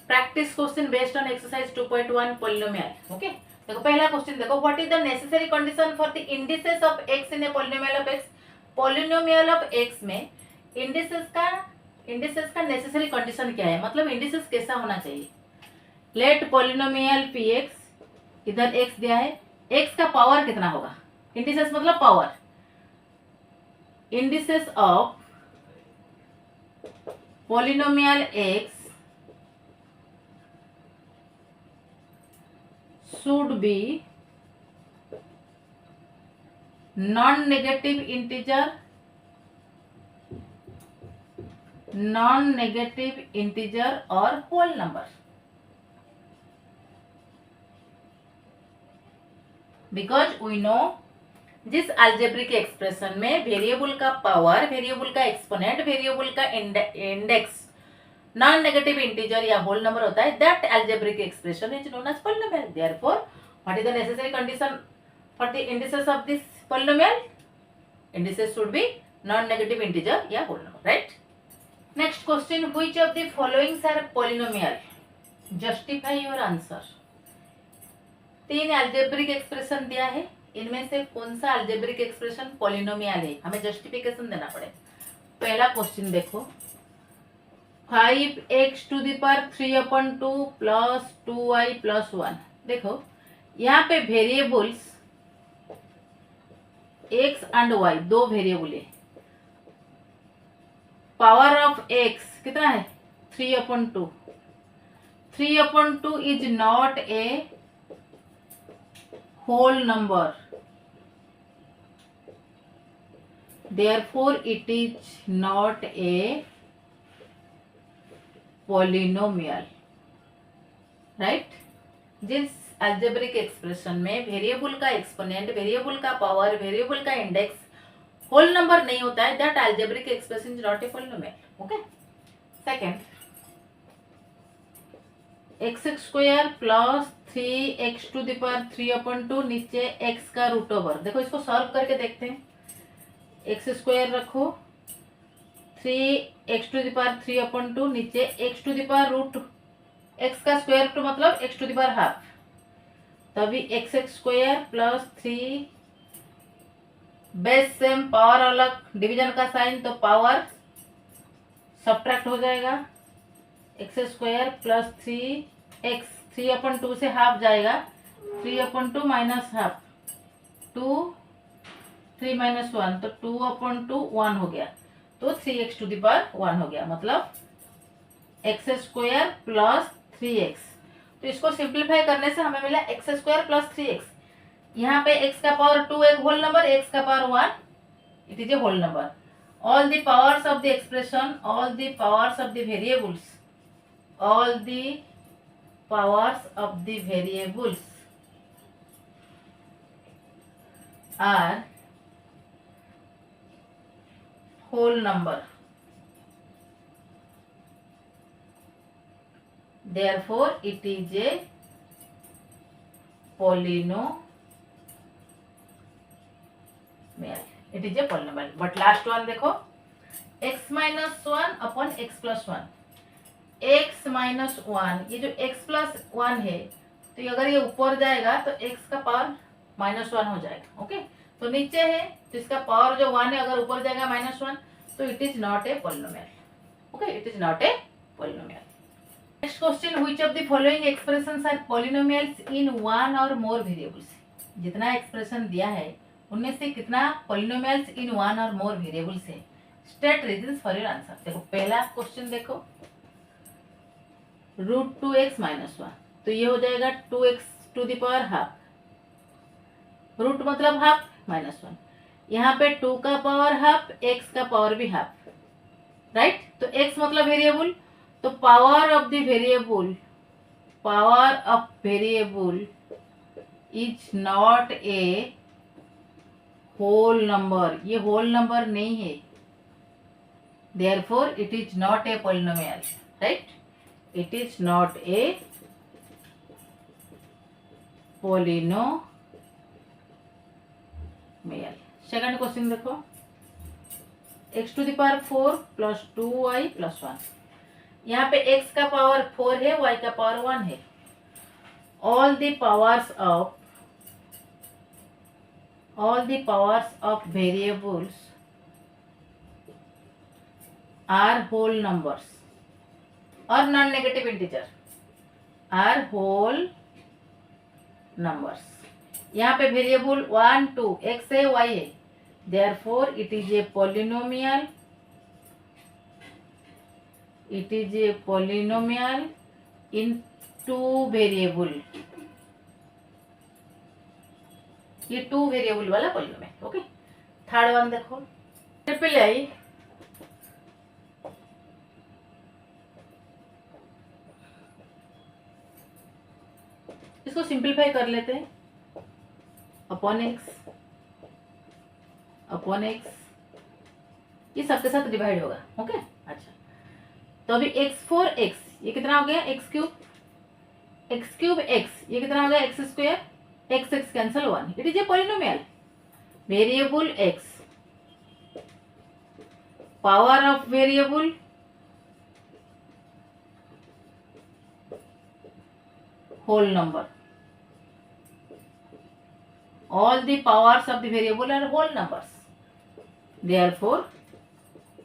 Practice question based on exercise 2.1 polynomial. Okay, देखो पहला question देखो, what is the necessary condition for the indices of x in a polynomial of x। Polynomial of x में indices का necessary condition क्या है, मतलब indices कैसा होना चाहिए। लेट पॉलिनोमियल px, इधर x दिया है, x का पावर कितना होगा, इंडिसेस मतलब power, indices of polynomial x should be non-negative integer or whole number, because we know जिस अलजेब्रिक एक्सप्रेशन में वेरिएबल का पावर, वेरिएबल का एक्सपोनेंट, वेरिएबल का इंडेक्स नॉन नेगेटिव इंटीजर या होल नंबर होता है, that algebraic expression is known as polynomial. Therefore what is the necessary condition for the indices of this polynomial, indices should be non negative integer या whole number, right. Next question, which of the followings are polynomial, justify your answer. तीन algebraic expression दिया है, इनमें से कौन सा algebraic expression polynomial है, हमें जस्टिफिकेशन देना पड़े। पहला क्वेश्चन देखो, 5x⁴ प्लस 2y प्लस 1। देखो यहाँ पे वेरिएबल्स x एंड y दो वेरिएबल है, पावर ऑफ x कितना है 3/2। 3/2 is not a whole number, therefore it is not a polynomial, right. जिस अलजेब्रिक एक्सप्रेशन में वेरिएबल का एक्सपोनेंट, वेरिएबल का पावर, वेरिएबल का इंडेक्स होल नंबर नहीं होता है, that algebraic expression is not a polynomial. Okay, second, x² plus 3x⁴ नीचे x का रूट ओवर। देखो इसको सॉल्व करके देखते हैं। x² रखो, 3x⁴ नीचे x⁴ x का स्क्वायर रूट मतलब x⁴, तभी x² plus 3, base same, power अलग, डिवीजन का साइन तो पावर सब्ट्रैक्ट हो जाएगा। x² प्लस 3x, 3/2 से हाफ जाएगा, 3/2 माइनस हाफ 2, 3 माइनस 1 तो 2/2 1 हो गया, तो 3x⁴ हो गया, मतलब x² प्लस 3x। तो इसको सिंप्लीफाई करने से हमें मिला x² प्लस 3x। यहाँ पे x का पावर 2 एक होल नंबर, x का power 1, it is a whole number. All the powers of the expression, all the powers of the variables, all the powers of the variables are whole number, therefore it is a polynomial, it is a polynomial। but last one देखो, x minus 1 upon x plus 1, x minus 1, ये जो x plus 1 है, तो अगर ये ऊपर जाएगा तो x का पावर -1 हो जाएगा। ओके, तो नीचे है तो इसका पावर जो 1 है, अगर ऊपर जाएगा -1, तो it is not a polynomial. Okay, it is not a polynomial. Next question, which of the following expressions are polynomials in one or more variables. जितना एक्सप्रेशन दिया है उनमें से कितना polynomials in one or more variables है। State reasons for your answer. देखो पहला question देखो, √2x माइनस 1, तो ये हो जाएगा 2x⁴, रूट मतलब हाफ, -1। यहाँ पे 2 का पावर हाफ, x का पावर भी हाफ, राइट। तो x मतलब वेरिएबल, तो power of the variable is not a whole number, ये होल नंबर नहीं है, therefore it is not a polynomial, right. It is not a polynomial। Second question देखो, x⁴ plus 2y plus 1, यहाँ पे x का power 4 है, y का power 1 है। all the powers of variables are whole numbers और non negative integer are whole numbers. यहाँ पे वेरिएबल 1 2 x है, y है, therefore it is a polynomial, in two variable. ये 2 वेरिएबल वाला पॉलिनोमियल। ओके, थर्ड वन देखो, triple I इसको simplify कर लेते हैं। अपॉन एक्स ये सबके साथ डिवाइड होगा। ओके, अच्छा, तो अभी x ये कितना हो गया, x क्यूब x ये कितना हो गया, x square, x cancel 1। It is a polynomial. Variable x, power of variable whole number. All the powers of the variable are whole numbers. Therefore,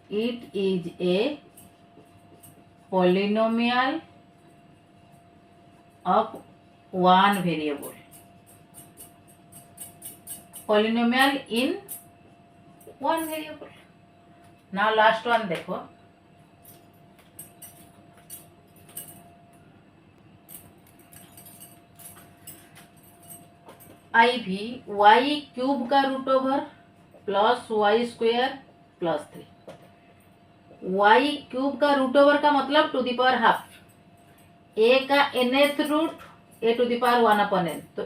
it is a polynomial of one variable. Polynomial in one variable. Now last one देखो, I भी y cube का root over plus Y square plus 3। Y cube का root over का मतलब to the power half, a का nth root a to the power 1/n, तो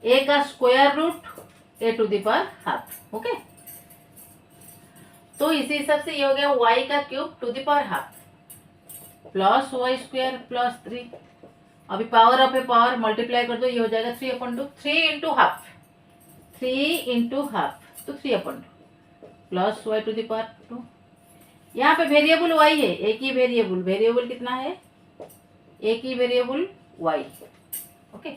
a का square root a to the power half. Okay, तो इसी हिसाब से ये हो गया वाई का cube to the power half plus Y square plus 3। अभी power of a power multiply कर दो, ये हो जाएगा 3/2, 3 इंटू हाफ, तो 3/2 plus y to the power 2। यहाँ पे वेरिएबल वाई है, एक ही वेरिएबल कितना है, एक ही वेरिएबल वाई। ओके,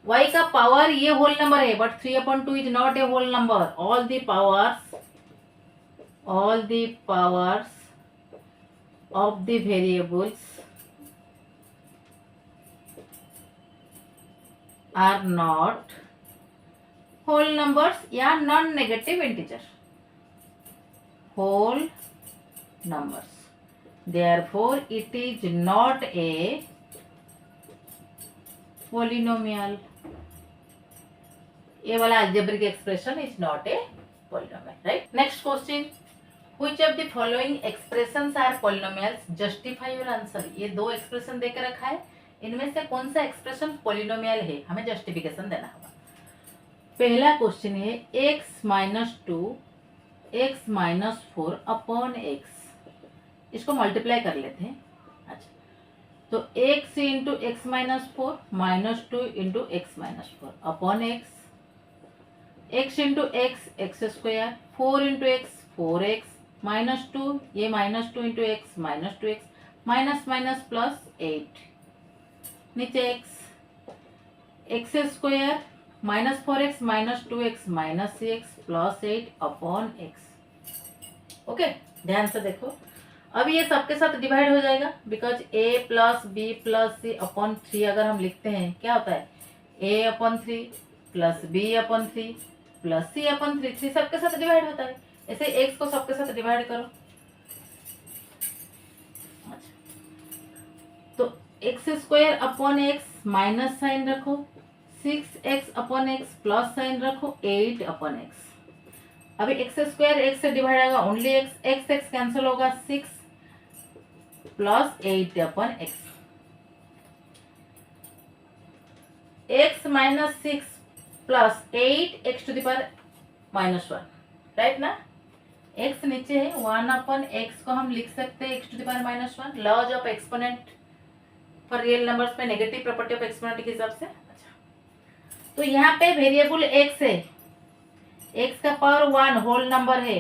वाई का पावर ये होल नंबर है, but 3/2 is not a whole number. All the powers of the variables are not whole numbers या non negative integer, whole numbers. Therefore it is not a polynomial. ये वाला algebraic expression is not a polynomial, right? Next question, which of the following expressions are polynomials? Justify your answer. ये दो expression देकर रखा है, इनमें से कौन सा एक्सप्रेशन पॉलिनोमियल है, हमें जस्टिफिकेशन देना होगा। पहला क्वेश्चन है x-2 x-4 अपॉन x, इसको मल्टीप्लाई कर लेते हैं। अच्छा, तो x into x-4 -2 into x-4 upon x into x square, 4 into x 4x, -2 ये -2 into x -2x, minus minus plus 8, नीचे x square -4x -2x -6x plus 8 upon x। Okay, ध्यान से देखो, अब ये सबके साथ डिवाइड हो जाएगा, because a plus B plus C upon 3 अगर हम लिखते हैं क्या होता है, a/3 plus b/3 plus c/3, 3 सबके साथ डिवाइड होता है। ऐसे x को सबके साथ डिवाइड करो, तो x square upon x minus sign रखो, 6x upon x plus sign रखो, 8 अपॉन एक्स। अभी एक्स स्क्वायर एक्स से डिवाइड होगा, ओनली एक्स कैंसिल होगा, 6 plus 8 upon x. X minus 6 plus 8 x to the power -1, right ना। एक्स नीचे है, 1 अपॉन एक्स को हम लिख सकते हैं x to the power -1, laws of exponent for real numbers में नेगेटिव प्रॉपर्टी ऑफ एक्सपोनेंट के हिसाब से। अच्छा, तो यहाँ पे वेरिएबल एक्स है, एक्स का पावर 1 होल नंबर है,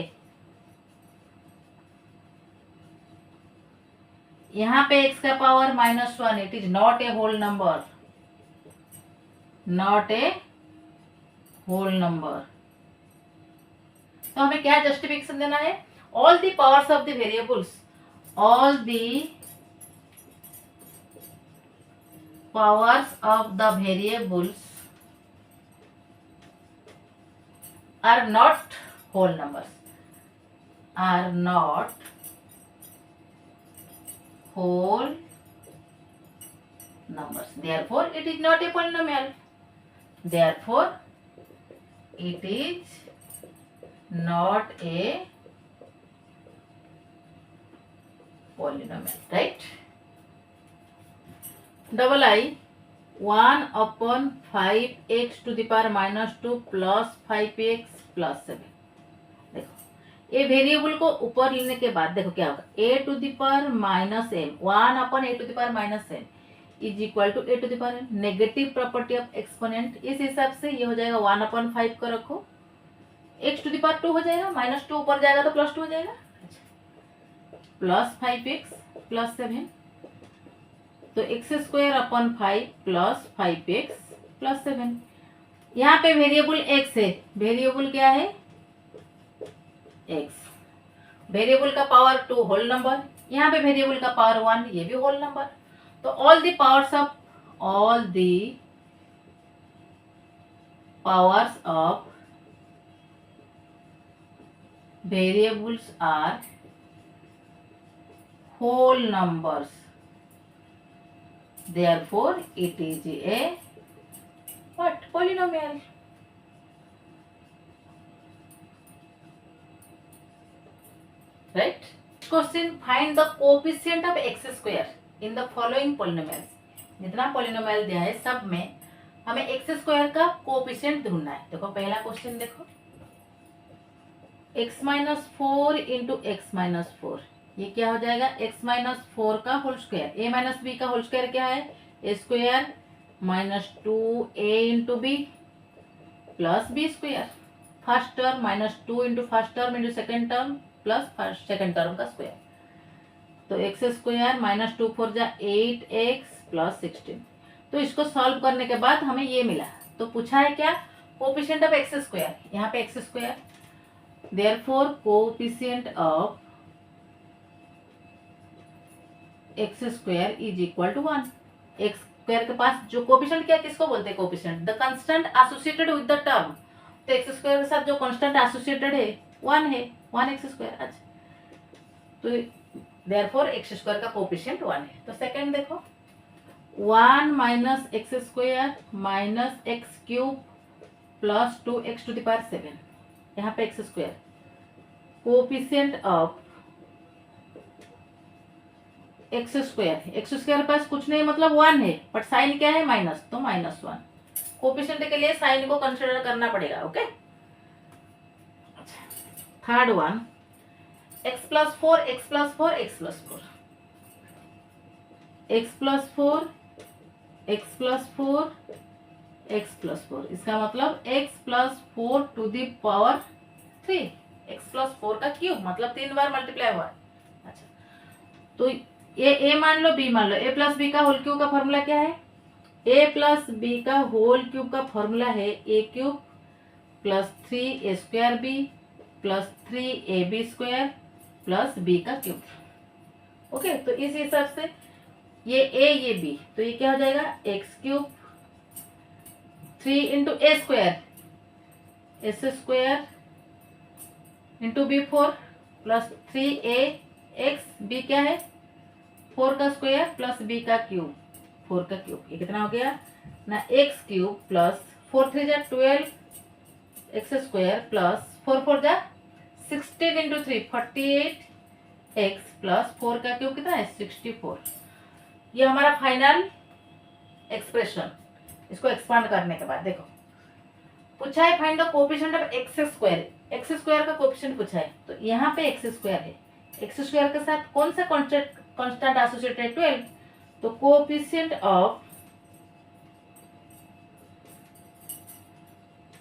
यहाँ पे x का power -1, it is not a whole number, not a whole number. तो हमें क्या जस्टिफिकेशन देना है? All the powers of the variables, all the powers of the variables are not whole numbers, are not whole numbers, therefore it is not a polynomial, therefore it is not a polynomial, right? double I 1/5x to the power -2 plus 5x plus 7। देखो ये variable को ऊपर लेने के बाद देखो क्या होगा, a to the power -m 1/a to the power -m is equal to a to the power m। Negative property of exponent, इस हिसाब से ये हो जाएगा 1/5 को रखो, x टू द पावर 2 हो जाएगा, -2 ऊपर जाएगा तो +2 हो जाएगा, प्लस 5x प्लस 7, तो x² प्लस 5x प्लस 7। यहाँ पे वेरिएबल x है, वेरिएबल क्या है? x, वेरिएबल का पावर 2 होल नंबर, यहाँ पे वेरिएबल का पावर 1, ये भी होल नंबर। तो all the powers of variables are whole numbers, therefore it is a what? Polynomial. Right? Question, find the coefficient of x square in the following polynomials. जितना polynomial दिया है सब में हमें x स्क्वायर का coefficient ढूंढना है। देखो पहला क्वेश्चन देखो, x-4 इंटू x-4, ये क्या हो जाएगा? x-4 का whole square, a minus B का होल स्क्वायर क्या है? a square -2a into B plus B square, first term -2 into first term into second term plus first second term का square, तो x स्क्वायर -2 4 जा 8x plus 16। तो इसको solve करने के बाद हमें ये मिला। तो पूछा है क्या? कोएफिशिएंट ऑफ x स्क्वायर, यहाँ पे x square, therefore coefficient of x square is equal to 1। x square के पास जो कोएफिशिएंट क्या, किसको बोलते हैं coefficient? The constant associated with the term. तो x स्क्वायर के साथ जो कांस्टेंट एसोसिएटेड है 1 है, 1x स्क्वायर। अच्छा, तो देयरफॉर x स्क्वायर का कोएफिशिएंट 1 है। तो सेकंड देखो, 1 minus x square minus x cube plus 2x to the power 7, यहाँ पे x square, coefficient of x square के पास कुछ नहीं मतलब 1 है, बट साइन क्या है? माइनस, तो -1। कोएफिशिएंट के लिए साइन को कंसीडर करना पड़ेगा। Okay, third one, x plus 4 x plus 4 x plus 4 x plus 4 x plus 4 x plus 4, इसका मतलब x plus 4 to the power 3, x plus 4 का क्यूब, मतलब 3 बार मल्टीप्लाई हुआ। अच्छा, तो ये a मान लो, b मान लो, a प्लस बी का होल क्यूब का फॉर्मूला क्या है? a प्लस बी का होल क्यूब का फॉर्मूला है a cube plus 3a square b plus 3ab square plus b का क्यूब। ओके, तो इस हिसाब से ये a ये b, तो ये क्या हो जाएगा? x cube 3 into a square, s square into b 4 plus 3a x, b क्या है? 4 का स्क्वायर प्लस b का क्यूब, 4 का क्यूब, ये कितना हो गया ना? x क्यूब प्लस 4 3 जा 12 x स्क्वायर प्लस 4 4 जा 16 इंटू 3 48 x प्लस 4 का क्यूब कितना है? 64। ये हमारा फाइनल एक्सप्रेशन। इसको एक्सपांड करने के बाद देखो, पूछा है find the coefficient of x square, x square का कोएफिशिएंट पूछा है। तो यहाँ पे एक्स स्क्वायर है, एक्स स्क्वायर के साथ कौन सा कांस्टेंट एसोसिएटेड? 12, तो coefficient of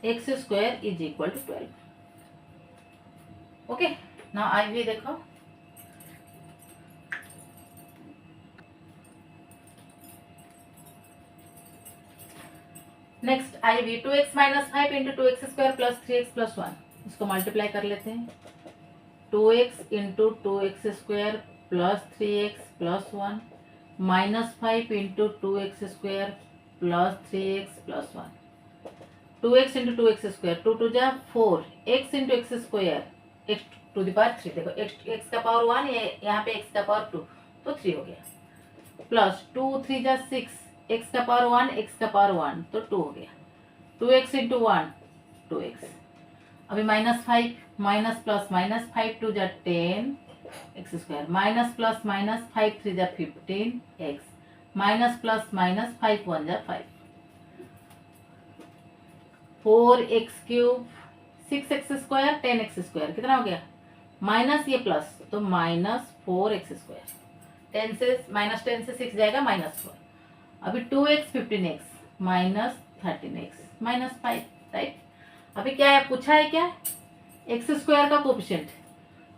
x square is equal to 12। Okay, now I भी देखो, next I V 2x minus 5 into 2x² plus 3x+1, इसको मल्टीप्लाई कर लेते हैं। 2x into 2x² plus 3x+1 minus 5 into 2x² plus 3x+1, 2x into 2x², 2 2 जा 4, x into x², x⁻3, देखो x का power 1, ये यहाँ पे x का पावर 2, तो 3 हो गया, प्लस 2 3 जा 6, x का पावर 1, x का पावर 1, तो 2 हो गया, 2x इंटू 1 2x। अभी -5 माइनस प्लस माइनस 5 2 जा 10 x² माइनस प्लस माइनस 5 3 जा 15 x माइनस प्लस माइनस 5 1 जा 5, 4x³ 6x² 10x², कितना हो गया, माइनस ये प्लस, तो -4x², 10 से -10 से 6 जाएगा -4। अभी 2x 15x minus 13x minus 5, right. अभी क्या है, पूछा है क्या, x² का कोफिशिएंट,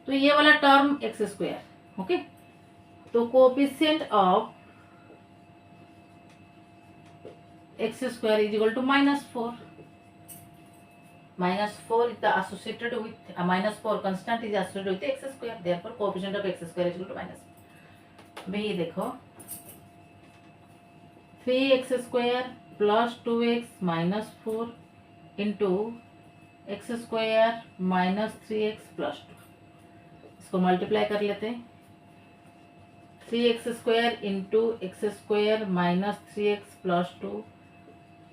तो ये वाला टर्म x², ओके। तो coefficient of x² is equal to -4, -4 is associated with -4 constant is associated with x², therefore coefficient of x² is equal to -4। अभी ये देखो 3x² plus 2x minus 4 into x² minus 3x plus 2, इसको multiply कर लेते हैं। 3x² into x² minus 3x plus 2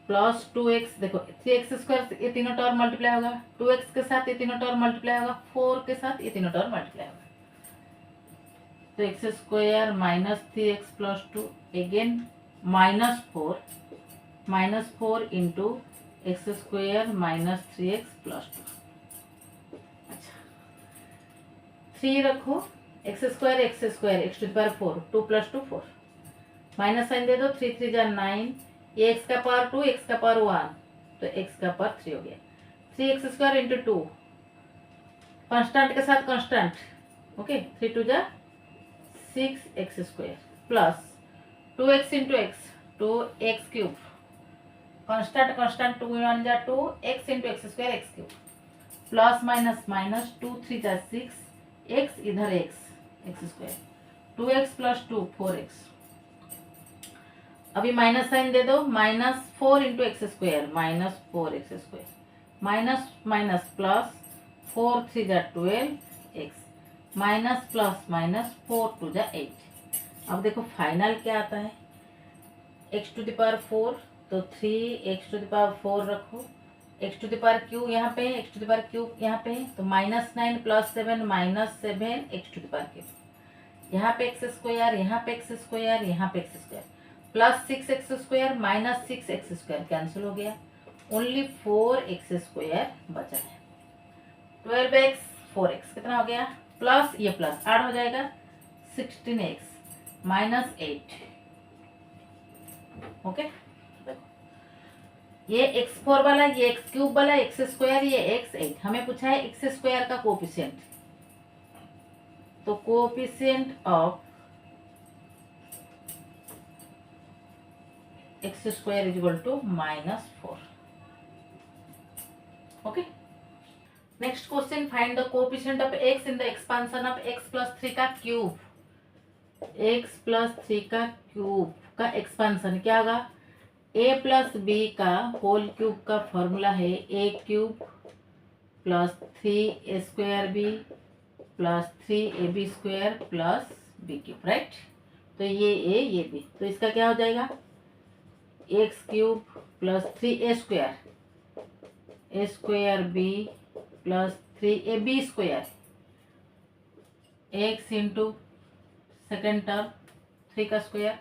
plus 2x, देखो 3x² ये तीनों टर्म मल्टीप्लाई होगा, 2x के साथ ये तीनों टर्म मल्टीप्लाई होगा, 4 के साथ ये तीनों टर्म मल्टीप्लाई होगा, तो x² minus 3x plus 2 again -4 into x² minus 3x plus 2। अच्छा 3 रखो, x² x⁻4 2 plus 2 4, minus sign दे दो, 3 3 जा 9, ये x का पावर 2 x का पावर 1, तो x का पावर 3 हो गया। 3x² इंटू 2, कांस्टेंट के साथ कांस्टेंट, ओके, 3 2 जा 6x² plus 2x into x 2x³ constant constant 2 1 जा 2 x into x² x³ plus minus minus 2 3 जा 6 x इधर x² 2x प्लस 2 4x। अभी माइनस साइन दे दो, -4 into x² minus 4x² minus minus plus 4 3 जा 12 x minus plus minus 4 2 जा 8। अब देखो final क्या आता है, x⁻4, तो 3x⁻4 रखो, x⁻³ यहाँ पे, x⁻³ यहाँ पे, तो -9 प्लस 7 -7 x⁻³ यहाँ पे x², यहाँ पे x², यहाँ पे x² plus 6x² minus 6x² cancel हो गया, ओनली 4x² बचा है। 12x 4x कितना हो गया, प्लस ये प्लस ऐड हो जाएगा, 16x माइनस 8, ओके। ये x4 वाला, ये x³ वाला, x², ये x8, हमें पूछा है x² का कोफिशिएंट, तो coefficient of x² is equal to -4, okay. Next question, find the coefficient of x in the expansion of x+3 का क्यूब, x+3 का क्यूब का एक्सपांशन क्या होगा, a+b का होल क्यूब का फॉर्मूला है a³ plus 3a² plus 3ab² plus b³, right. तो ये a ये b, तो इसका क्या हो जाएगा, x³ plus 3a² a²b plus 3ab² x into second term 3 का स्क्वायर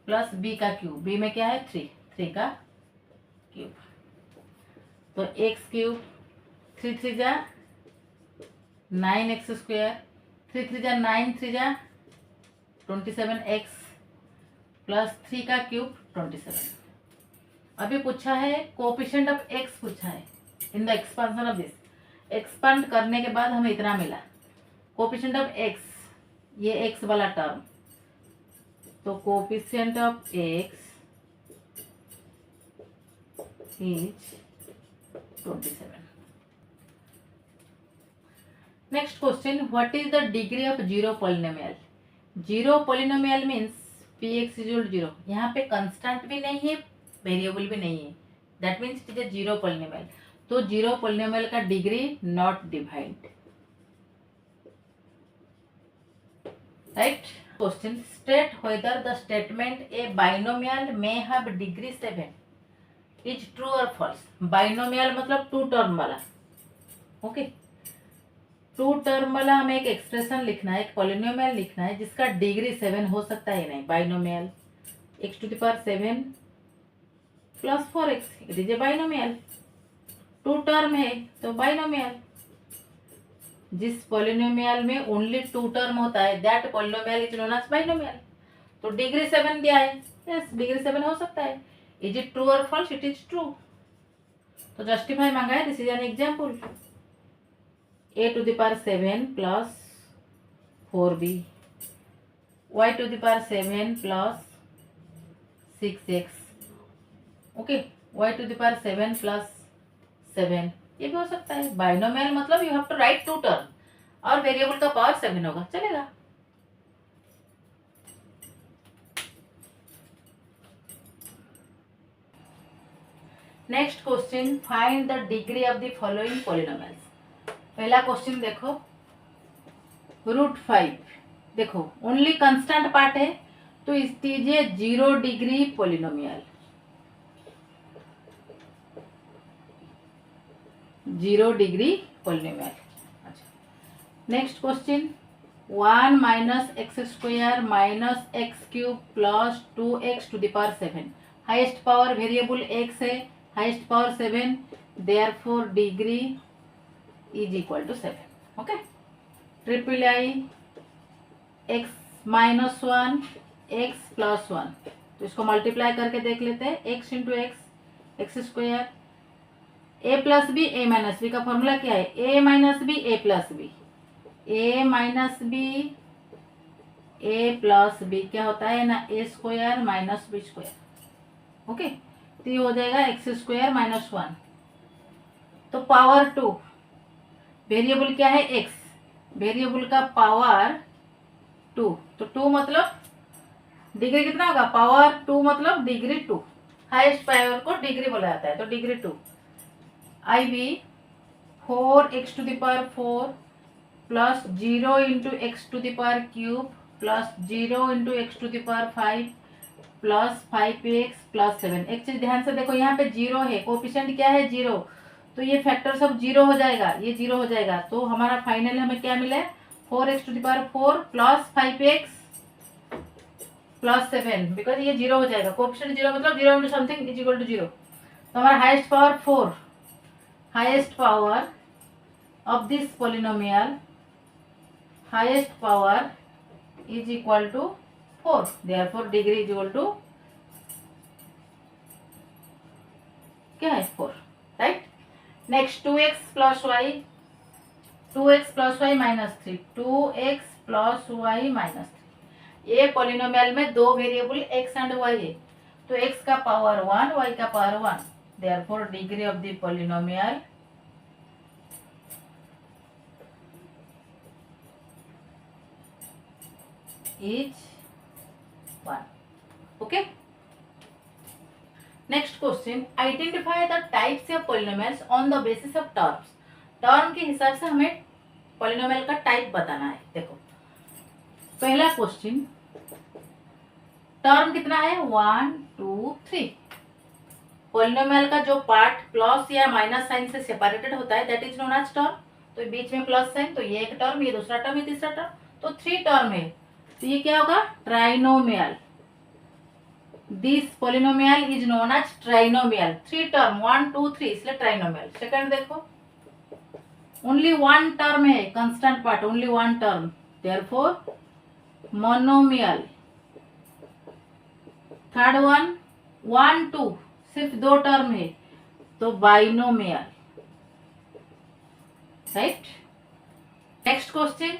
प्लस b का क्यूब, b में क्या है 3 का क्यूब, तो x³ 3 3 जा 9x², 3 3 जा 9 3 जा 27x प्लस 3 का क्यूब 27। अभी पूछा है कोफिशिएंट ऑफ x पूछा है इन the expansion of this, expand करने के बाद हमें इतना मिला, कोफिशिएंट ऑफ x, ये x वाला टर्म, तो coefficient of x is 27. Next question, what is the degree of zero polynomial? Zero polynomial means px is equal to 0. यहाँ पे constant भी नहीं है, वेरिएबल भी नहीं है, that means it is a zero polynomial. तो जीरो पोलिनोमियल का degree not divide. Right. Question, state whether the statement a binomial may have degree 7 is true or false. Binomial मतलब टू टर्म वाला. Okay, to term वाला हमें एक expression लिखना है, एक पॉलिनोमियल लिखना है जिसका डिग्री 7 हो सकता है. नहीं, binomial x⁴ plus 4x, it is a binomial. Two term है तो बाइनोमियल. जिस पॉलिनोमियल में ओनली टू टर्म होता है that polynomial is known as binomial. तो डिग्री 7 दिया है, यस डिग्री 7 हो सकता है. Is it true or false? It is true. तो जस्टिफाई मांगा है, this is an example. a⁴ plus 4b, y⁴ plus 6x, okay, y⁴ plus 7, ये भी हो सकता है. बाइनोमियल मतलब you have to write two term और वेरिएबल का पावर 7 होगा, चलेगा. Next question, find the degree of the following polynomials. पहला क्वेश्चन देखो, √5. देखो ओनली कांस्टेंट पार्ट है तो it is a 0 degree polynomial. 0 degree polynomial. अच्छा, next question, 1 - x² - x³ plus 2x⁴. Highest power variable x है, highest power 7, therefore degree is equal to 7. Okay, III x-1 x + 1, तो इसको multiply करके देख लेते हैं. x × x, x², a plus B, a minus B का formula क्या है? a minus B, a plus B. a minus B, a plus B क्या होता है ना, a² माइनस b². ओके, तो ये हो जाएगा x² - 1. तो पावर 2, वेरिएबल क्या है? x, वेरिएबल का पावर 2. तो 2 मतलब डिग्री कितना होगा? पावर 2 मतलब डिग्री 2. हाईएस्ट पावर को डिग्री बोला जाता है, तो degree 2. IB 4x⁴ plus 0 × x³ plus 0 × x⁵ plus 5x plus 7. एक चीज ध्यान से देखो, यहाँ पे 0 है, कोएफिशिएंट क्या है? 0. तो ये फैक्टर सब 0 हो जाएगा, ये 0 हो जाएगा. तो हमारा फाइनल हमें क्या मिला है? 4x⁴ plus 5x plus 7, because ये 0 हो जाएगा. कोएफिशिएंट 0 मतलब 0 × समथिंग इज इक्वल टू 0. तो हमारा highest power 4, highest power of this polynomial, highest power is equal to 4, therefore degree is equal to क्या है? 4. Right. Next 2x + y, 2x + y - 3, 2x + y - 3. ये polynomial में दो variable x and y है, तो x का power 1, y का power 1. Therefore degree of the polynomial is 1. Okay. Next question, identify the types of polynomials on the basis of terms. Term के हिसाब से हमें पॉलिनोमियल का टाइप बताना है. देखो पहला क्वेश्चन, टर्म कितना है? 1 2 3. पॉलिनोमियल का जो पार्ट प्लस या माइनस साइन से सेपरेटेड होता है that is known as term. तो बीच में प्लस साइन, तो ये एक टर्म, ये दूसरा टर्म, ये तीसरा टर्म, तो 3 टर्म है. तो ये क्या होगा? Trinomial. This polynomial is known as trinomial. 3 term 1 2 3, इसलिए ट्राइनोमियल. सेकंड देखो, ओनली 1 टर्म है, constant part, only 1 term, therefore monomial. Third one 1 2, सिर्फ 2 टर्म है, तो binomial. Right. Next question,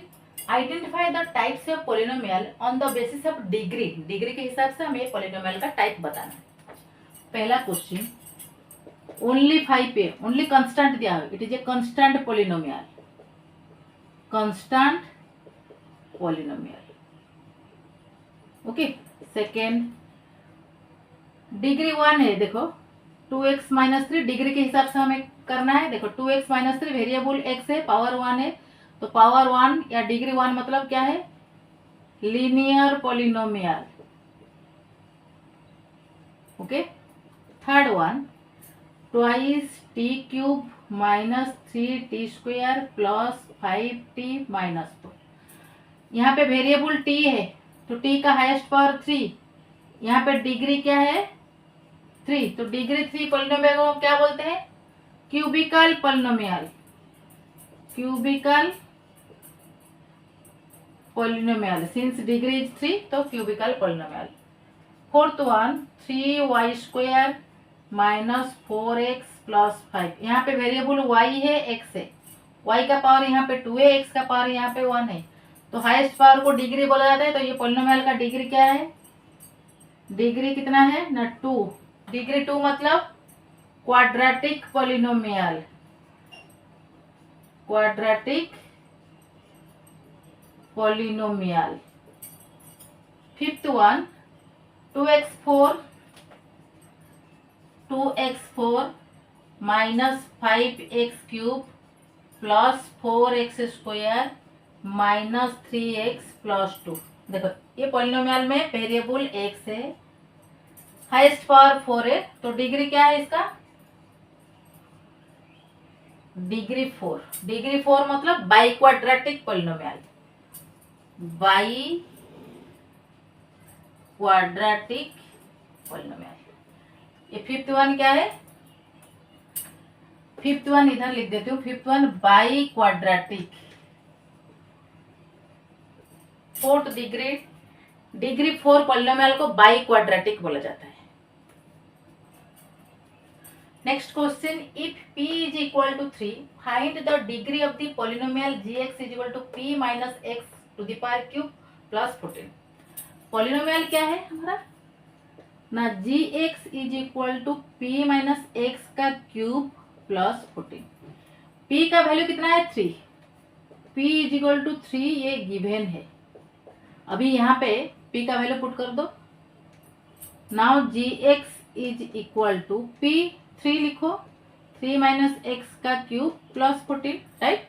identify the types of polynomial on the basis of degree. Degree के हिसाब से हमें पॉलिनोमियल का टाइप बताना है. पहला क्वेश्चन, ओनली 5 पे ओनली कांस्टेंट दिया है, it is a constant polynomial, constant polynomial. Okay, second degree 1 है, देखो 2x माइनस 3 डिग्री के हिसाब से हमें करना है। देखो 2x माइनस 3 वेरिएबल x है, पावर 1 है, तो पावर 1 या डिग्री 1 मतलब क्या है, linear polynomial. Okay, third one twice T cube minus 3t square plus 5t minus 4। यहाँ पे वेरिएबल t है तो t का हाईएस्ट पावर 3, यहाँ पे डिग्री क्या है 3, तो डिग्री 3 पॉलिनोमियल को क्या बोलते हैं, cubical polynomial, cubical polynomial, since degree is 3 तो cubical polynomial. Fourth one 3y square minus 4x plus 5, यहाँ पे वेरिएबल y है, x है, y का पावर यहाँ पे 2 है, x का पावर यहाँ पे 1 है, तो हाईएस्ट पावर को डिग्री बोला जाता है। तो ये पॉलिनोमियल का डिग्री क्या है, डिग्री कितना है ना 2, डिग्री 2 मतलब quadratic polynomial, quadratic polynomial. Fifth one 2x4 minus 5x cube plus 4x square minus 3x plus 2। देखो ये पॉलिनोमियल में वेरिएबल x है, हाईएस्ट पावर 4 है, तो डिग्री क्या है इसका, डिग्री 4, डिग्री 4 मतलब biquadratic polynomial, biquadratic polynomial. ये फिफ्थ वन क्या है, फिफ्थ वन इधर लिख देती हूँ, fifth one biquadratic. Fourth degree, degree 4 polynomial को बाई क्वाड्रेटिक बोला जाता है। Next question, if p is equal to 3 find the degree of the polynomial gx is equal to p minus x to the power cube plus 14। Polynomial क्या है हमारा ना, gx is equal to p minus x का cube plus 14। p का value कितना है 3, p is equal to 3 ये given है। अभी यहाँ पे p का वैल्यू पुट कर दो, now gx is equal to p 3 लिखो, 3 माइनस एक्स का क्यूब प्लस 14, राइट।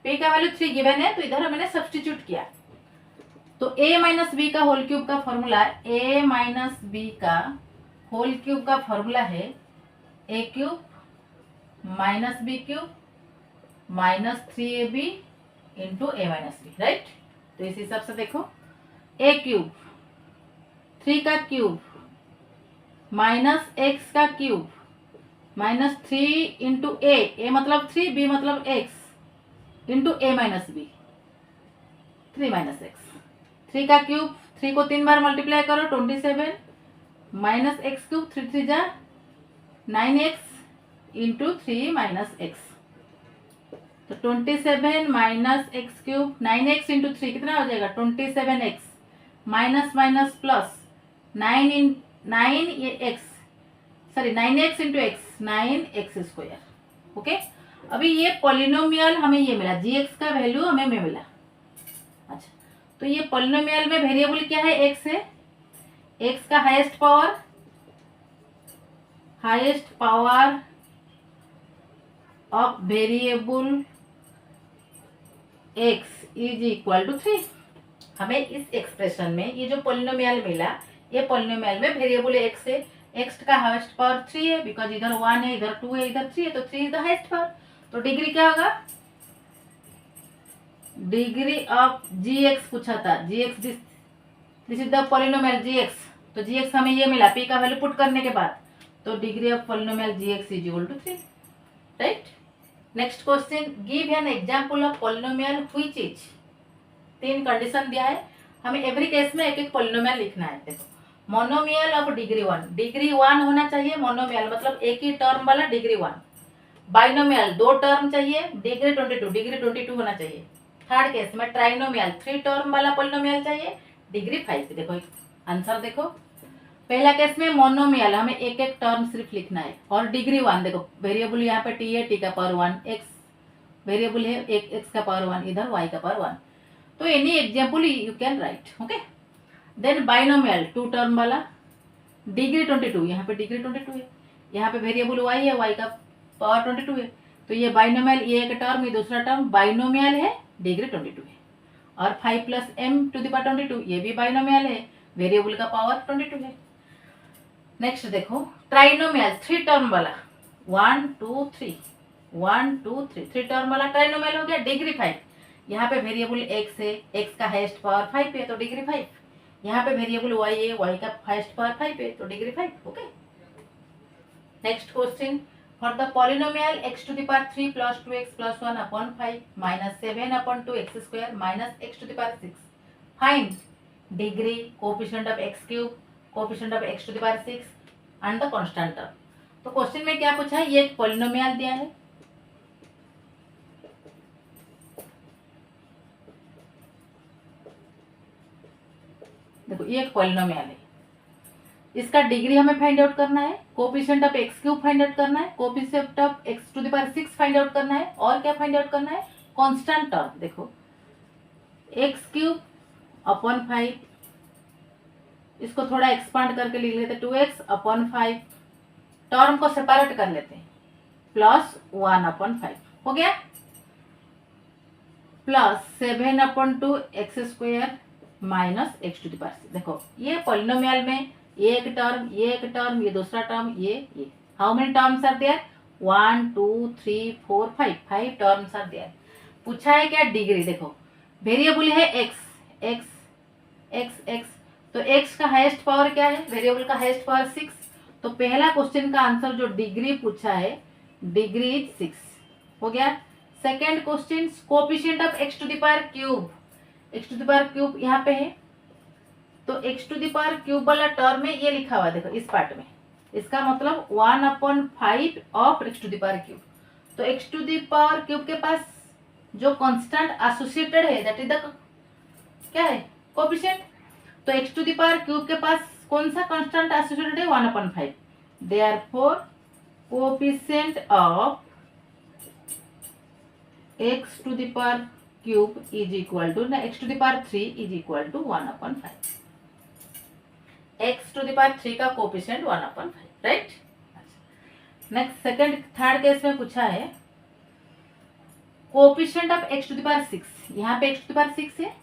p का वैल्यू 3 गिवन है तो इधर मैंने सब्स्टिट्यूट किया, तो a माइनस बी का होल क्यूब का फॉर्मूला, a माइनस बी का होल क्यूब का फॉर्मूला है a cube minus b cube minus 3ab into a minus b, right. तो इस हिसाब से देखो a क्यूब 3 का क्यूब माइनस एक्स का क्यूब माइनस 3 इंटू a मतलब 3, b मतलब x इंटू a minus b, 3 minus x, 3 का क्यूब 3 को 3 बार मल्टीप्लाई करो 27 माइनस एक्स क्यूब 3 3 जा 9x इंटू 3 माइनस एक्स, तो 27 minus x cube 9x into 3 कितना हो जाएगा 27x minus minus plus 9x into x 9x square. Okay, अभी ये पॉलिनोमियल हमें ये मिला, gx का वैल्यू हमें मिला। अच्छा, तो ये पॉलिनोमियल में वेरिएबल क्या है x है, x का highest power of variable x is equal to 3। हमें इस एक्सप्रेशन में ये जो पॉलिनोमियल मिला, ये पॉलिनोमियल में वेरिएबल x है, x का हाईएस्ट पावर 3 है, बिकॉज इधर 1 है, इधर 2 है, इधर 3 है, तो 3 इज द हाईएस्ट पावर। तो डिग्री क्या होगा, डिग्री ऑफ gx पूछा था, gx this is the polynomial gx, तो gx हमें ये मिला p का वैल्यू पुट करने के बाद, तो degree of polynomial gx is equal to 3, right. Next question, give an example of polynomial which is, 3 condition दिया है, हमें एवरी केस में एक एक पॉलिनोमियल लिखना है। देखो मोनोमियल ऑफ डिग्री 1, डिग्री 1 होना चाहिए, मोनोमियल मतलब एक ही टर्म वाला डिग्री 1, बाइनोमियल 2 टर्म चाहिए, डिग्री 22 होना चाहिए। थर्ड केस में ट्राइनोमियल 3 टर्म वाला पॉलिनोमियल चाहिए, डिग्री 5। देखो आंसर देखो, पहला केस में मोनोमियल, हमें एक एक टर्म सिर्फ लिखना है और डिग्री 1, देखो वेरिएबल यहाँ पे टी है, टी का पावर 1, एक्स वेरिएबल है, एक एक्स का पावर 1, इधर वाई का पावर 1। तो any example you can write. Okay, then binomial 2 term वाला, डिग्री 22, यहाँ पे डिग्री 22 है, यहाँ पे वेरिएबल वाई है, वाई का पावर 22 है, तो ये बाइनोमियल, ये एक टर्म, ये दूसरा टर्म बाइनोमियल है, डिग्री 22 है। और 5 plus m to the power 22, ये भी बाइनोमियल है, वेरिएबल का पावर 22 है। नेक्स्ट देखो ट्राइनोमियल 3 टर्म वाला, 1 2 3, 1 2 3, 3 टर्म वाला ट्राइनोमियल हो गया, डिग्री 5। यहाँ पे वेरिएबल एक्स है, एक्स का हाईएस्ट पावर 5 है तो डिग्री 5। यहाँ पे वेरिएबल वाई है, वाई का हाईएस्ट पावर 5 है तो degree 5। Okay, next question, for the polynomial x to the power 3 plus 2x plus 1 upon 5 minus 7 upon 2x square minus x to the power 6, find degree, coefficient of x cube, coefficient of x to the power 6 and the constant term. तो question में क्या पूछा है, ये एक polynomial दिया है, देखो ये एक पॉलिनोमियल है, इसका डिग्री हमें फाइंड आउट करना है, coefficient of x cube find out करना है, coefficient of x to the power 6 find out करना है, और क्या फाइंड आउट करना है, कांस्टेंट टर्म। देखो एक्स क्यूब अपॉन 5, इसको थोड़ा एक्सपांड करके लिख लेते 2x अपॉन 5, टर्म को सेपरेट कर लेते हैं, प्लस 1 अपॉन 5 हो गया, plus 7 upon 2 x square minus x to the power 6। देखो ये पॉलिनोमियल में ये एक टर्म, ये एक टर्म, ये दूसरा टर्म, ये how many terms are there, 1 2 3 4 5, 5 terms are there. पूछा है क्या, डिग्री। देखो वेरिएबल है एक्स, एक्स एक्स एक्स, तो एक्स का हाईएस्ट पावर क्या है, वेरिएबल का हाईएस्ट पावर 6, तो पहला क्वेश्चन का आंसर जो डिग्री पूछा है, डिग्री इज 6 हो गया। Second question, coefficient of x to the power cube, x to the power cube यहाँ पे है, तो x to the power cube वाला टर्म में ये लिखा हुआ है, देखो इस पार्ट में, इसका मतलब 1/5 of x to the power cube. तो x to the power cube के पास जो कांस्टेंट एसोसिएटेड है दैट इज द क्या है, कोएफिशिएंट। तो x to the power cube के पास कौन सा कांस्टेंट एसोसिएटेड है, 1/5, therefore coefficient of x to the power cube is equal to ना x to the power 3 is equal to 1/5, x to the power 3 का coefficient 1/5, right. Next second third case में पूछा है coefficient of x to the power 6, यहाँ पे x to the power 6 है,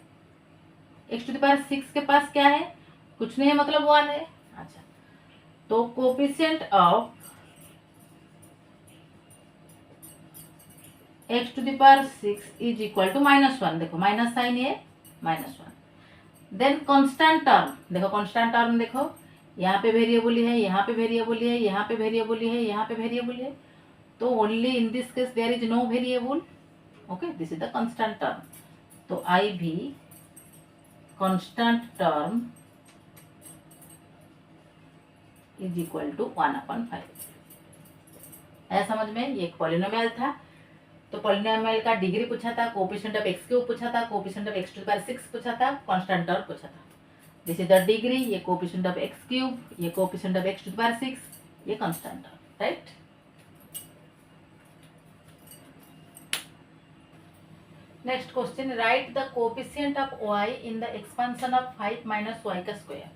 x to the power 6 के पास क्या है, कुछ नहीं है, मतलब 1 है। अच्छा, तो coefficient of x to the power 6 is equal to -1, देखो माइनस साइन है, -1। देन कांस्टेंट टर्म, देखो कांस्टेंट टर्म देखो, यहाँ पे वेरिएबल है, यहाँ पे वेरिएबल है, यहाँ पे वेरिएबल है, यहाँ पे वेरिएबल है, तो only in this case there is no variable. Okay, this is the constant term, तो आई भी constant term is equal to 1/5। ऐसा समझ में, ये एक पॉलिनोमियल था, तो पॉलिनोमियल का डिग्री पूछा था, कोएफिशिएंट ऑफ एक्स क्यूब पूछा था, coefficient of x to the power 6 पूछा था, कांस्टेंट टर्म पूछा था। दिस इज द डिग्री, ये कोएफिशिएंट ऑफ एक्स क्यूब, ये coefficient of x to the power 6, ये constant term, right. Next question, write the coefficient of y in the expansion of 5 minus y का square,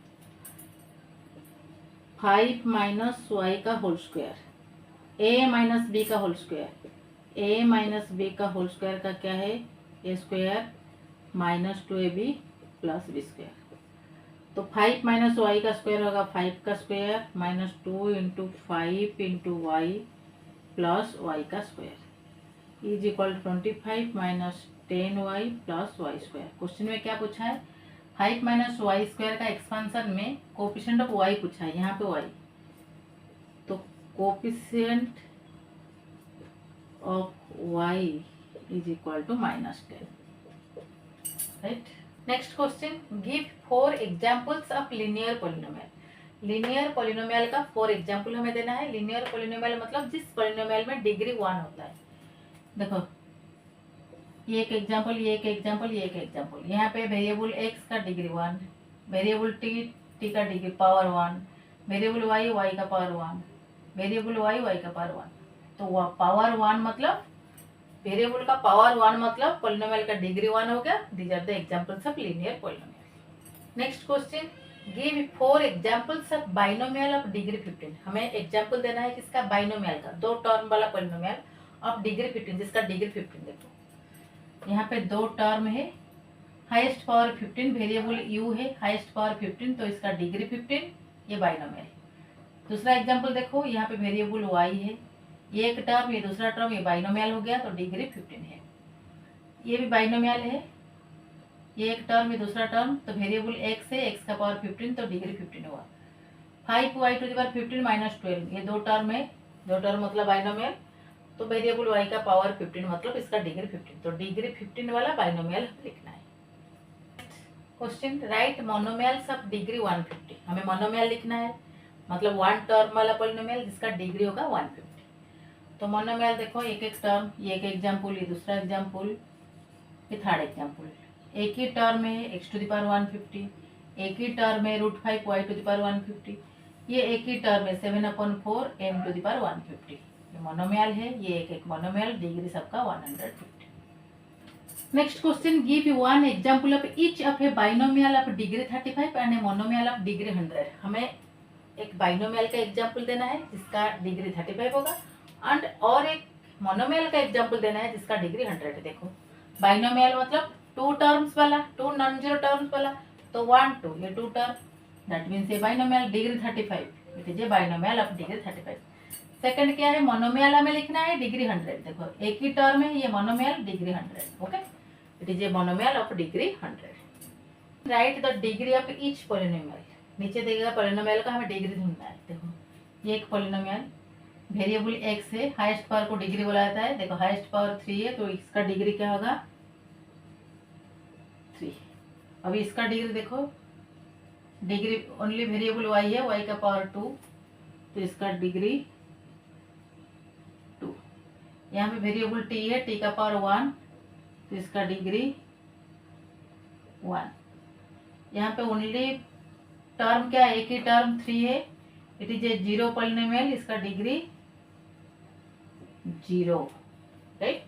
5 minus y का whole square, a minus b का whole square, a minus B का whole square का क्या है, a square minus 2ab plus B square. तो 5 minus Y का square होगा 5 का square minus 2 into 5 into Y plus Y का square is equal 25 minus 10y plus Y square. Question में क्या पूछा है, 5 माइनस वाई स्क्वायर का एक्सपांसन में कोएफिशिएंट ऑफ y पूछा है, यहाँ पे y, तो coefficient of y is equal to -10, right। next question, give 4 examples of linear polynomial। linear polynomial का 4 एग्जाम्पल हमें देना है। linear polynomial मतलब जिस polynomial में डिग्री 1 होता है। देखो ये एक एग्जाम्पल, ये एक एग्जाम्पल, ये एक एग्जाम्पल। यहाँ पे वेरिएबल x का डिग्री 1, वेरिएबल t का degree power 1, variable y y का पावर 1, वेरिएबल वाई वाई का पावर 1, तो पावर 1 मतलब वेरिएबल का पावर 1 मतलब पॉलिनोमियल का डिग्री 1 हो गया। These are the examples of linear polynomial. Next question, give 4 examples of binomial of degree 15। हमें एग्जांपल देना है किसका, बाइनोमियल का, दो टर्म वाला पॉलिनोमियल ऑफ डिग्री 15 जिसका डिग्री 15। देखो यहाँ पे दो टर्म है, हाईएस्ट पावर 15, वेरिएबल यू है, हाईएस्ट पावर 15, तो इसका डिग्री 15, ये बाइनोमियल। दूसरा एग्जांपल देखो, यहाँ पे वेरिएबल वाई है, ये एक टर्म, ये दूसरा टर्म, ये बाइनोमियल हो गया, तो डिग्री 15 है। ये भी बाइनोमियल है, ये एक टर्म, ये दूसरा टर्म, तो वेरिएबल एक्स है, एक्स का पावर 15, तो डिग्री 15 हुआ। 5y to the power 15 minus 12, ये दो टर्म है, दो टर्म मतलब बाइनोमियल, तो वेरिएबल y का पावर 15 मतलब इसका डिग्री 15, तो डिग्री 15 वाला बाइनोमियल लिखना है। Question, right monomials of degree 150। हमें मोनोमियल लिखना है, मतलब वन टर्म वाला पॉलिनोमियल जिसका डिग्री होगा 150। तो मोनोमियल देखो, एक एक टर्म, ये एक एग्जाम्पल, ये दूसरा एग्जाम्पल, ये थर्ड एग्जाम्पल। एक ही टर्म है एक्स टू द पावर 150, एक ही टर्म है √5 y टू द पावर 150, ये एक ही टर्म है 7/4 m टू द पावर 150। ये मोनोमियल है, ये एक एक मोनोमियल, डिग्री सबका 150। Next question, give one example of each of A binomial of degree 35 and a monomial of degree 100। हमें एक बाइनोमियल का एग्जांपल देना है जिसका डिग्री 35 होगा, एंड और एक मोनोमियल का एग्जांपल देना है जिसका डिग्री 100 है। देखो बाइनोमियल मतलब टू टर्म्स वाला, टू नॉन जीरो टर्म्स वाला, तो 1 2, ये टू टर्म, दैट मीन्स ये binomial degree 35, it is a binomial of degree 35। Second क्या है, मोनोमियल हमें लिखना है डिग्री 100। देखो एक ही टर्म है, ये monomial degree 100, okay, it is a monomial of degree 100। Right the degree of each polynomial, नीचे देगा पॉलिनोमियल का हमें डिग्री ढूंढना है। देखो ये एक पॉलिनोमियल, वेरिएबल एक्स है, हाईएस्ट पावर को डिग्री बोला जाता है। देखो हाईएस्ट पावर 3 है, तो इसका डिग्री क्या होगा 3। अभी इसका डिग्री देखो, डिग्री ओनली वेरिएबल वाई है, वाई का पावर 2, तो इसका डिग्री 2। यहाँ पे वेरिएबल टी है, टी का पावर 1, तो इसका डिग्री 1। यहाँ पे ओनली टर्म क्या है, एक ही टर्म 3 है, it is A zero polynomial, इसका डिग्री 0, राइट।